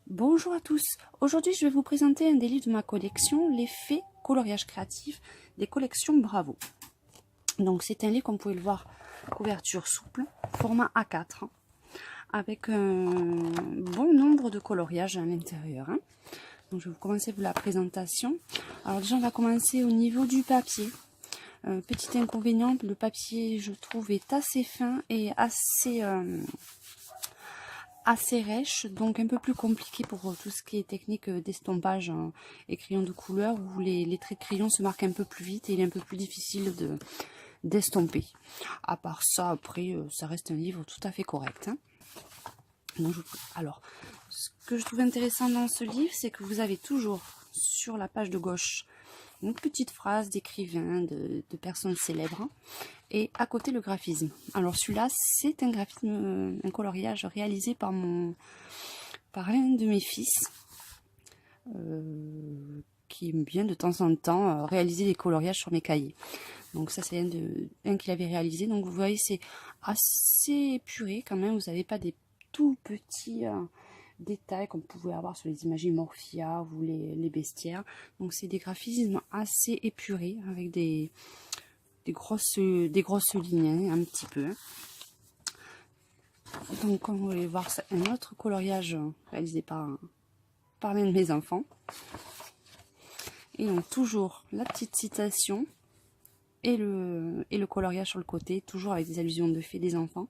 Bonjour à tous, aujourd'hui je vais vous présenter un des livres de ma collection, Les Fées coloriage créatif des collections Bravo. Donc c'est un livre, comme vous pouvez le voir, couverture souple, format A4, avec un bon nombre de coloriages à l'intérieur. Donc je vais vous commencer par la présentation. Alors déjà on va commencer au niveau du papier. Petit inconvénient, le papier je trouve est assez fin et assez rêche, donc un peu plus compliqué pour tout ce qui est technique d'estompage et crayon de couleur, où les traits de crayon se marquent un peu plus vite et il est un peu plus difficile d'estomper. À part ça, après, ça reste un livre tout à fait correct. Donc, alors, ce que je trouve intéressant dans ce livre, c'est que vous avez toujours sur la page de gauche une petite phrase d'écrivain, de personnes célèbres, et à côté le graphisme. Alors celui-là, c'est un graphisme, un coloriage réalisé par l'un de mes fils, qui aime bien de temps en temps réaliser des coloriages sur mes cahiers. Donc ça, c'est un qu'il avait réalisé. Donc vous voyez, c'est assez épuré quand même. Vous n'avez pas des tout petits détails comme vous pouvez avoir sur les images Morphia ou les bestiaires. Donc c'est des graphismes assez épurés avec des grosses lignes, un petit peu. Donc comme vous voulez voir, c'est un autre coloriage réalisé par l'un de mes enfants. Et donc toujours la petite citation et le coloriage sur le côté, toujours avec des allusions de faits des enfants.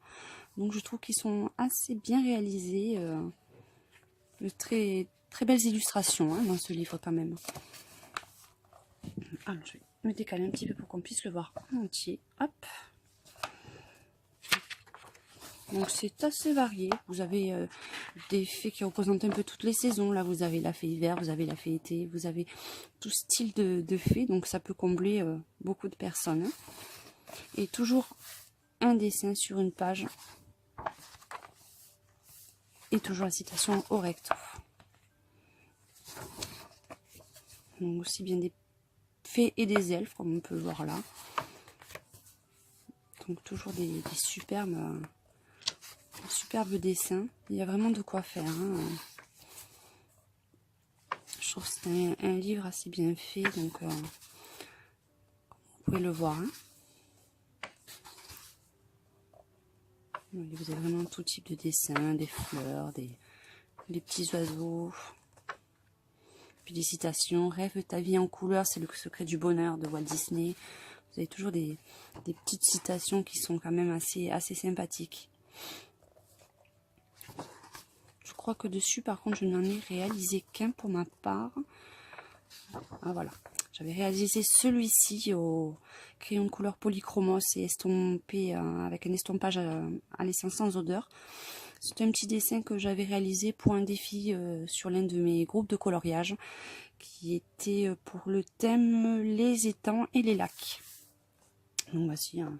Donc je trouve qu'ils sont assez bien réalisés, de très belles illustrations dans ce livre quand même. Alors je vais me décaler un petit peu pour qu'on puisse le voir en entier. Hop. Donc c'est assez varié. Vous avez des fées qui représentent un peu toutes les saisons. Là vous avez la fée hiver, vous avez la fée été, vous avez tout style de fées. Donc ça peut combler beaucoup de personnes. Et toujours un dessin sur une page. Et toujours la citation au recto. Donc aussi bien des fées et des elfes, comme on peut voir là. Donc toujours des superbes dessins. Il y a vraiment de quoi faire. Je trouve que c'est un livre assez bien fait, donc vous pouvez le voir. Vous avez vraiment tout type de dessins, des fleurs, des petits oiseaux. Puis des citations. Rêve ta vie en couleur, c'est le secret du bonheur de Walt Disney. Vous avez toujours des petites citations qui sont quand même assez sympathiques. Je crois que dessus, par contre, je n'en ai réalisé qu'un pour ma part. Ah voilà. J'avais réalisé celui-ci au crayon de couleur polychromos et estompé avec un estompage à l'essence sans odeur. C'est un petit dessin que j'avais réalisé pour un défi sur l'un de mes groupes de coloriage, qui était pour le thème les étangs et les lacs. Donc voici un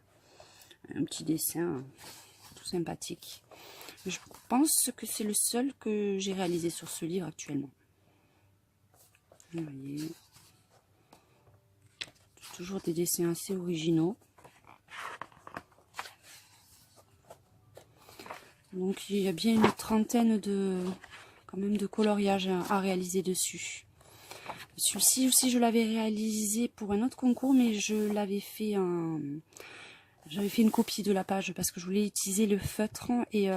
petit dessin tout sympathique. Je pense que c'est le seul que j'ai réalisé sur ce livre actuellement. Vous voyez, toujours des dessins assez originaux. Donc il y a bien une trentaine quand même de coloriages à réaliser dessus. Celui-ci aussi, je l'avais réalisé pour un autre concours, mais j'avais fait une copie de la page parce que je voulais utiliser le feutre et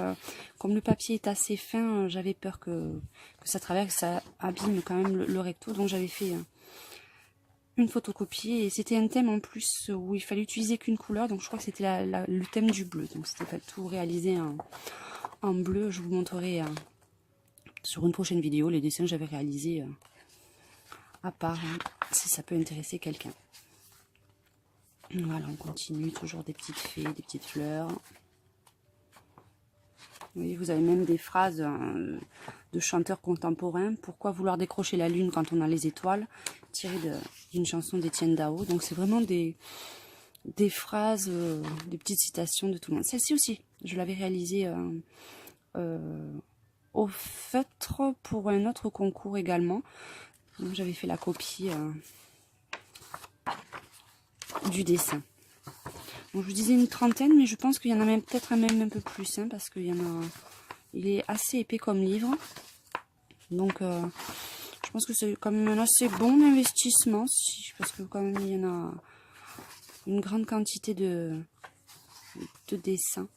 comme le papier est assez fin, j'avais peur que ça traverse, ça abîme quand même le recto. Donc j'avais fait une photocopie et c'était un thème en plus où il fallait utiliser qu'une couleur. Donc je crois que c'était le thème du bleu. Donc c'était pas tout réalisé en bleu. Je vous montrerai sur une prochaine vidéo les dessins que j'avais réalisés à part, si ça peut intéresser quelqu'un. Voilà, on continue, toujours des petites fées, des petites fleurs. Oui, vous avez même des phrases de chanteurs contemporains. Pourquoi vouloir décrocher la lune quand on a les étoiles, tiré d'une chanson d'Étienne Dao. Donc c'est vraiment des phrases, des petites citations de tout le monde. Celle-ci aussi, je l'avais réalisée au feutre pour un autre concours également. J'avais fait la copie du dessin. Bon, je vous disais une trentaine, mais je pense qu'il y en a peut-être même un peu plus, parce qu'il y en a. Il est assez épais comme livre. Donc, je pense que c'est quand même un assez bon investissement, parce que quand même, il y en a une grande quantité de dessins.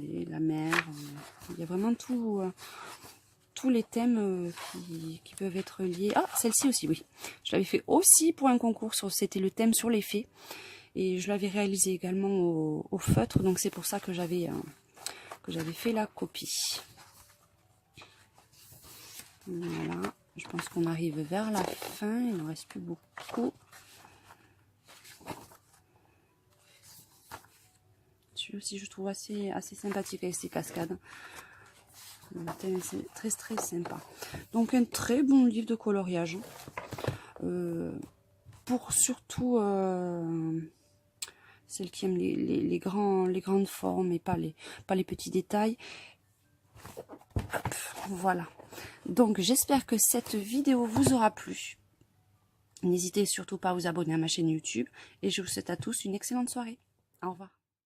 Et la mer, il y a vraiment tout, tous les thèmes qui peuvent être liés. Ah, celle-ci aussi, oui. Je l'avais fait aussi pour un concours, c'était le thème sur les fées. Et je l'avais réalisé également au feutre, donc c'est pour ça que j'avais fait la copie. Voilà, je pense qu'on arrive vers la fin, il n'en reste plus beaucoup. Celui aussi je trouve assez sympathique avec ces cascades. Le thème est très très sympa. Donc un très bon livre de coloriage. Pour surtout celles qui aiment les grandes formes et pas les petits détails. Hop, voilà. Donc j'espère que cette vidéo vous aura plu. N'hésitez surtout pas à vous abonner à ma chaîne YouTube. Et je vous souhaite à tous une excellente soirée. Au revoir.